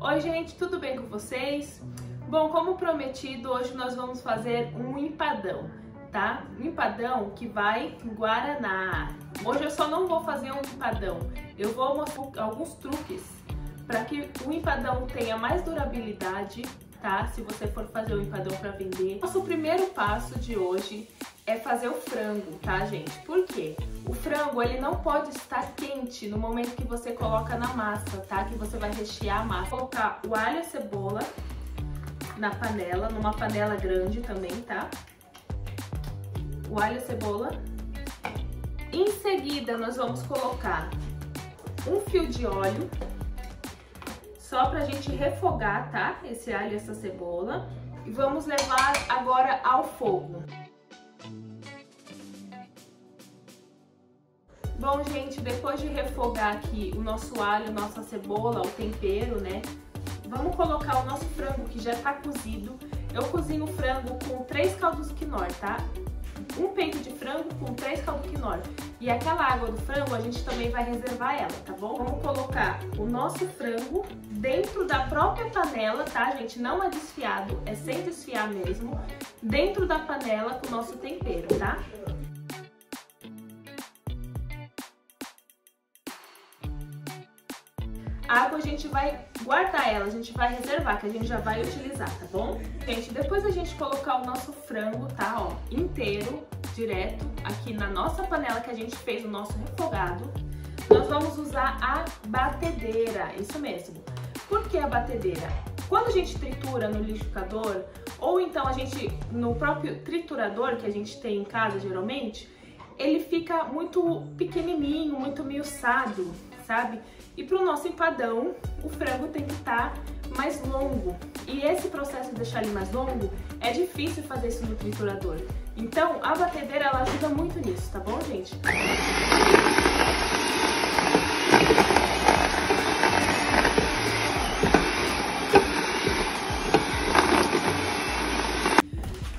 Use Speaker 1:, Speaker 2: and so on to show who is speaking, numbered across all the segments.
Speaker 1: Oi gente, tudo bem com vocês? Bom, como prometido, hoje nós vamos fazer um empadão, tá? Um empadão que vai guaraná. Hoje eu só não vou fazer um empadão, eu vou mostrar alguns truques para que o empadão tenha mais durabilidade, tá? Se você for fazer o empadão para vender. Nosso primeiro passo de hoje é fazer o frango, tá, gente? Por quê? O frango, ele não pode estar quente no momento que você coloca na massa, tá? Que você vai rechear a massa. Vou colocar o alho e a cebola na panela, numa panela grande também, tá? O alho e a cebola. Em seguida, nós vamos colocar um fio de óleo, só pra gente refogar, tá? Esse alho e essa cebola. E vamos levar agora ao fogo. Bom, gente, depois de refogar aqui o nosso alho, nossa cebola, o tempero, né? Vamos colocar o nosso frango que já tá cozido. Eu cozinho o frango com 3 caldos quinor, tá? Um peito de frango com 3 caldos quinor. E aquela água do frango a gente também vai reservar ela, tá bom? Vamos colocar o nosso frango dentro da própria panela, tá, gente? Não é desfiado, é sem desfiar mesmo. Dentro da panela com o nosso tempero, tá? A água a gente vai guardar ela, a gente vai reservar, que a gente já vai utilizar, tá bom? Gente, depois a gente colocar o nosso frango, tá, ó, inteiro, direto, aqui na nossa panela que a gente fez o nosso refogado, nós vamos usar a batedeira, isso mesmo. Por que a batedeira? Quando a gente tritura no liquidificador, ou então a gente, no próprio triturador que a gente tem em casa, geralmente, ele fica muito pequenininho, muito miuçado, sabe? E para o nosso empadão, o frango tem que estar mais longo. E esse processo de deixar ele mais longo, é difícil fazer isso no triturador. Então, a batedeira, ela ajuda muito nisso, tá bom, gente?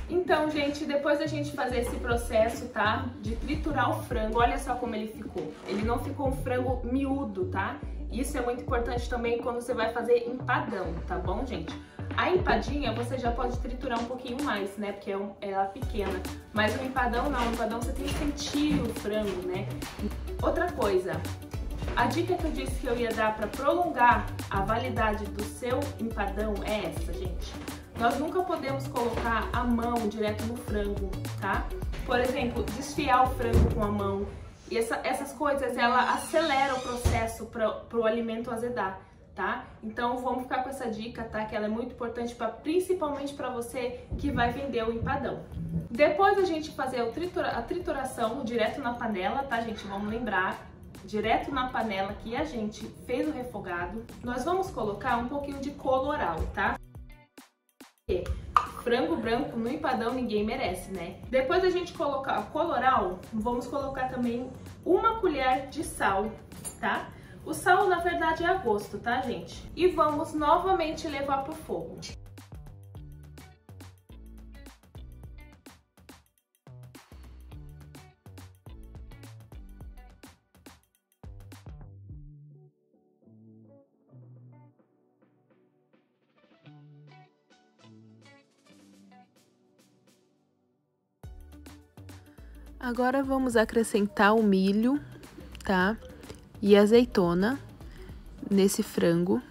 Speaker 1: Então, gente, depois da gente fazer esse processo, tá? De triturar o frango, olha só como ele ficou. Ele não ficou um frango miúdo, tá? Isso é muito importante também quando você vai fazer empadão, tá bom, gente? A empadinha você já pode triturar um pouquinho mais, né? Porque ela é pequena. Mas o empadão não, o empadão você tem que sentir o frango, né? Outra coisa, a dica que eu disse que eu ia dar para prolongar a validade do seu empadão é essa, gente. Nós nunca podemos colocar a mão direto no frango, tá? Por exemplo, desfiar o frango com a mão. E essas coisas, ela acelera o processo para o alimento azedar, tá? Então vamos ficar com essa dica, tá? Que ela é muito importante, principalmente para você que vai vender o empadão. Depois da gente fazer a trituração direto na panela, tá, gente? Vamos lembrar, direto na panela que a gente fez o refogado, nós vamos colocar um pouquinho de colorau, tá? Frango branco no empadão ninguém merece, né? Depois da gente colocar o colorau, vamos colocar também 1 colher de sal, tá? O sal, na verdade, é a gosto, tá, gente? E vamos novamente levar pro fogo.
Speaker 2: Agora vamos acrescentar o milho, tá? E a azeitona nesse frango.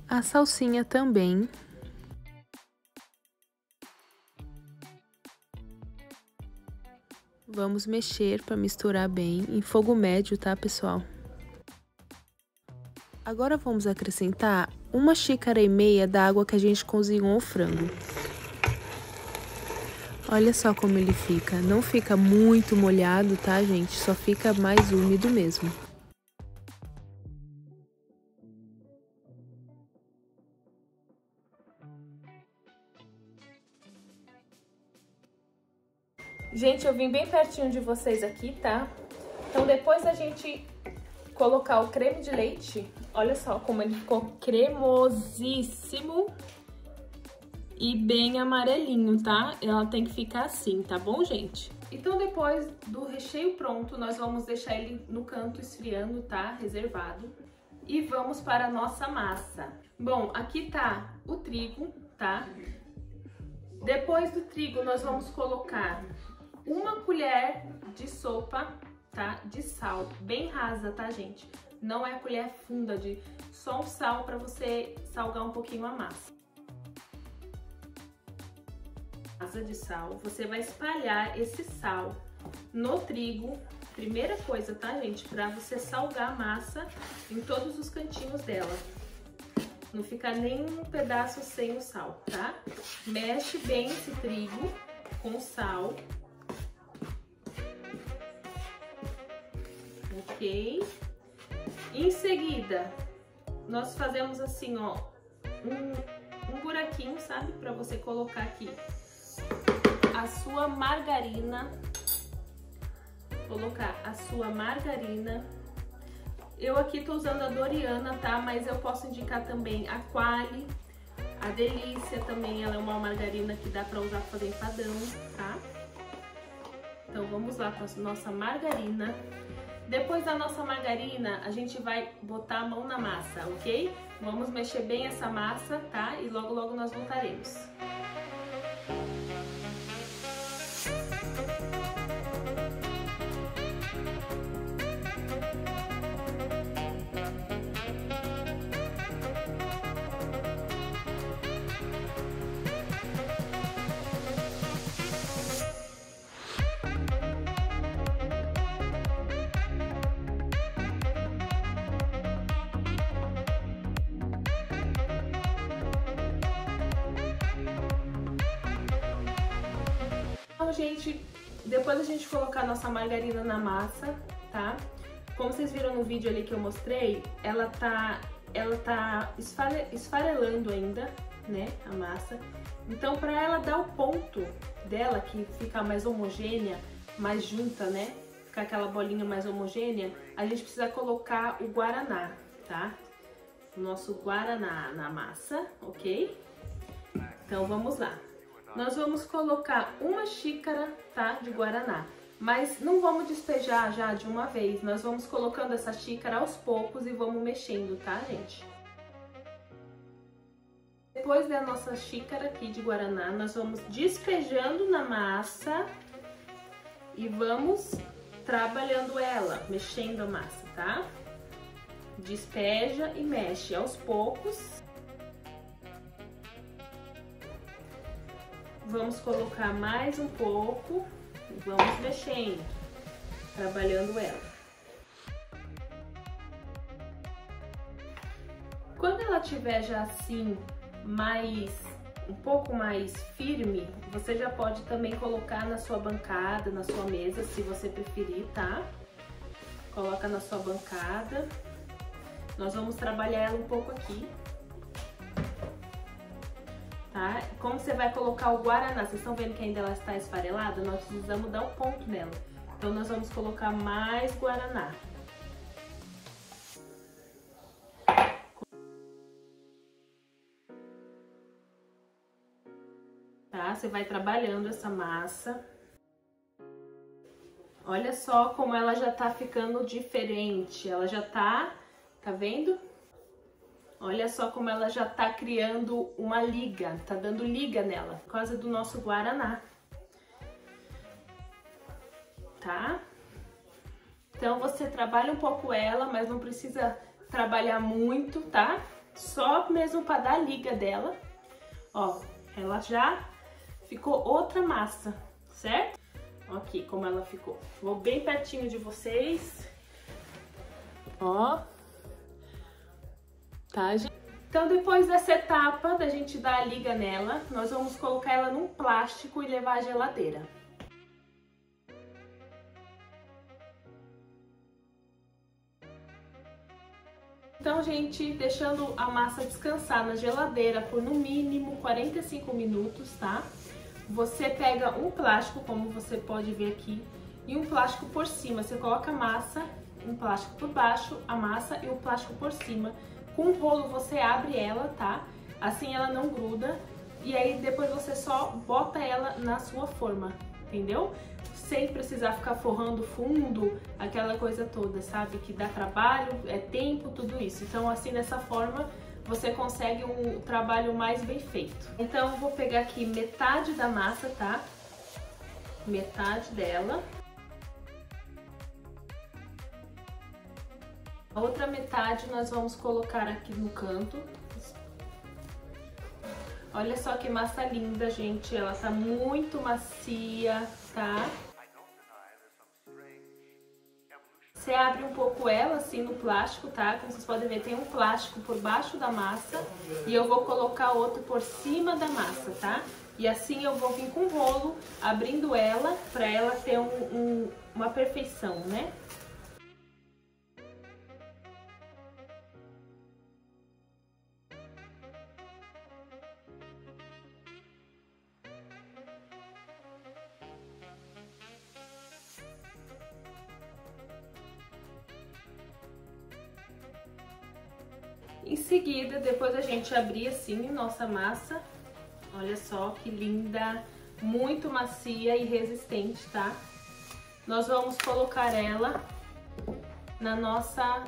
Speaker 2: A salsinha também. Vamos mexer para misturar bem, em fogo médio, tá, pessoal? Agora vamos acrescentar 1,5 xícaras da água que a gente cozinhou o frango. Olha só como ele fica. Não fica muito molhado, tá, gente? Só fica mais úmido mesmo.
Speaker 1: Gente, eu vim bem pertinho de vocês aqui, tá? Então, depois da gente colocar o creme de leite. Olha só como ele ficou cremosíssimo e bem amarelinho, tá? Ela tem que ficar assim, tá bom, gente? Então, depois do recheio pronto, nós vamos deixar ele no canto esfriando, tá? Reservado. E vamos para a nossa massa. Bom, aqui tá o trigo, tá? Depois do trigo, nós vamos colocar 1 colher de sopa, tá? De sal, bem rasa, tá, gente? Não é colher funda, só um sal para você salgar um pouquinho a massa. Rasa de sal, você vai espalhar esse sal no trigo. Primeira coisa, tá, gente? Para você salgar a massa em todos os cantinhos dela. Não ficar nem um pedaço sem o sal, tá? Mexe bem esse trigo com sal. Ok? Em seguida, nós fazemos assim, ó, um buraquinho, sabe? Pra você colocar aqui a sua margarina. Colocar a sua margarina. Eu aqui tô usando a Doriana, tá? Mas eu posso indicar também a Qualy, a Delícia também, ela é uma margarina que dá pra usar pra fazer empadão, tá? Então vamos lá com a nossa margarina. Depois da nossa margarina, a gente vai botar a mão na massa, ok? Vamos mexer bem essa massa, tá? E logo logo nós voltaremos. Então, gente, depois a gente colocar a nossa margarina na massa, tá? Como vocês viram no vídeo ali que eu mostrei, ela tá esfarelando ainda, né, a massa. Então, para ela dar o ponto dela, que fica mais homogênea, mais junta, né, ficar aquela bolinha mais homogênea, a gente precisa colocar o guaraná, tá? O nosso guaraná na massa, ok? Então, vamos lá. Nós vamos colocar 1 xícara, tá, de guaraná, mas não vamos despejar já de uma vez, nós vamos colocando essa xícara aos poucos e vamos mexendo, tá, gente? Depois da nossa xícara aqui de guaraná, nós vamos despejando na massa e vamos trabalhando ela, mexendo a massa, tá? Despeja e mexe aos poucos. Vamos colocar mais um pouco e vamos mexendo, trabalhando ela. Quando ela estiver já assim, um pouco mais firme, você já pode também colocar na sua bancada, na sua mesa, se você preferir, tá? Coloca na sua bancada. Nós vamos trabalhar ela um pouco aqui. Tá? Como você vai colocar o guaraná, vocês estão vendo que ainda ela está esfarelada? Nós precisamos dar o ponto nela. Então nós vamos colocar mais guaraná. Tá? Você vai trabalhando essa massa. Olha só como ela já tá ficando diferente. Ela já tá vendo? Olha só como ela já tá criando uma liga, tá dando liga nela, por causa do nosso guaraná, tá? Então você trabalha um pouco ela, mas não precisa trabalhar muito, tá? Só mesmo para dar a liga dela. Ó, ela já ficou outra massa, certo? Ó aqui como ela ficou. Vou bem pertinho de vocês. Ó. Tá, gente? Então, depois dessa etapa da gente dar a liga nela, nós vamos colocar ela num plástico e levar à geladeira. Então, gente, deixando a massa descansar na geladeira por no mínimo 45 minutos, tá? Você pega um plástico, como você pode ver aqui, e um plástico por cima. Você coloca a massa um plástico por baixo, a massa e o plástico por cima. Com o rolo você abre ela, tá? Assim ela não gruda. E aí depois você só bota ela na sua forma, entendeu? Sem precisar ficar forrando fundo, aquela coisa toda, sabe? Que dá trabalho, é tempo, tudo isso. Então assim, dessa forma, você consegue um trabalho mais bem feito. Então eu vou pegar aqui metade da massa, tá? Metade dela. A outra metade nós vamos colocar aqui no canto. Olha só que massa linda, gente. Ela tá muito macia, tá? Você abre um pouco ela assim no plástico, tá? Como vocês podem ver, tem um plástico por baixo da massa e eu vou colocar outro por cima da massa, tá? E assim eu vou vir com o rolo abrindo ela pra ela ter uma perfeição, né? Em seguida, depois a gente abrir assim nossa massa, olha só que linda, muito macia e resistente, tá? Nós vamos colocar ela na nossa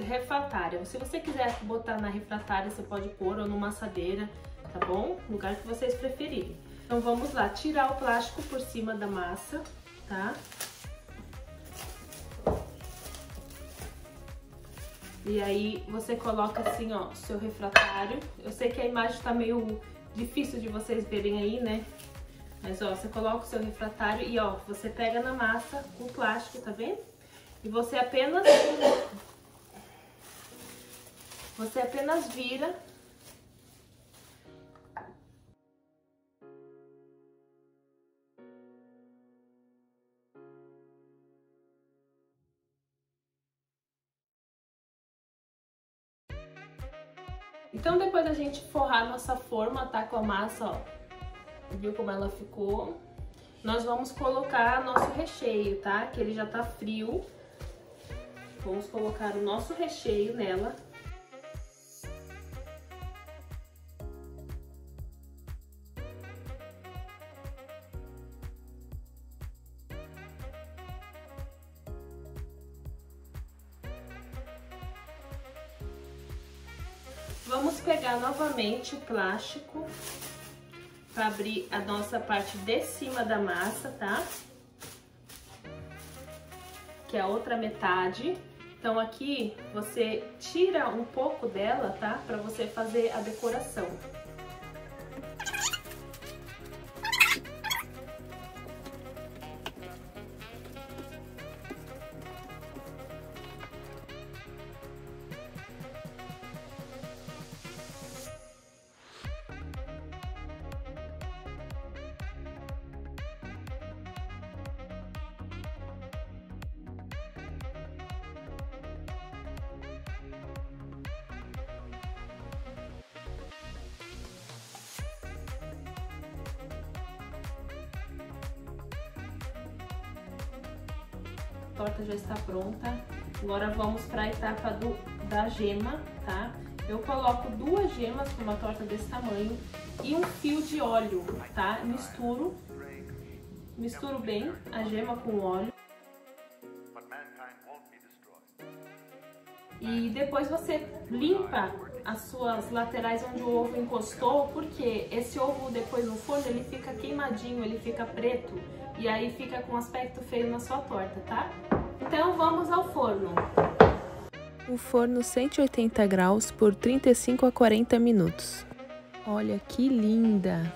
Speaker 1: refratária. Se você quiser botar na refratária, você pode pôr ou numa assadeira, tá bom? Lugar que vocês preferirem. Então vamos lá, tirar o plástico por cima da massa, tá? E aí você coloca assim, ó, seu refratário. Eu sei que a imagem tá meio difícil de vocês verem aí, né? Mas ó, você coloca o seu refratário e ó, você pega na massa o plástico, tá vendo? E você apenas vira. Então depois da gente forrar nossa forma, tá, com a massa, ó, viu como ela ficou? Nós vamos colocar nosso recheio, tá? Que ele já tá frio. Vamos colocar o nosso recheio nela. Vamos pegar novamente o plástico para abrir a nossa parte de cima da massa, tá? Que é a outra metade. Então aqui você tira um pouco dela, tá? Para você fazer a decoração. A torta já está pronta. Agora vamos para a etapa da gema, tá? Eu coloco 2 gemas para uma torta desse tamanho e um fio de óleo, tá? Misturo bem a gema com o óleo. E depois você limpa as suas laterais onde o ovo encostou, porque esse ovo depois no forno ele fica queimadinho, ele fica preto e aí fica com aspecto feio na sua torta, tá? Então vamos ao forno.
Speaker 2: O forno 180 graus por 35 a 40 minutos. Olha que linda!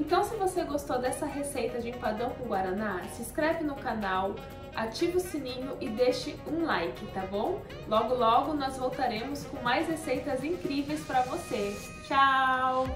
Speaker 1: Então se você gostou dessa receita de empadão com guaraná, se inscreve no canal, ativa o sininho e deixe um like, tá bom? Logo logo nós voltaremos com mais receitas incríveis para você. Tchau!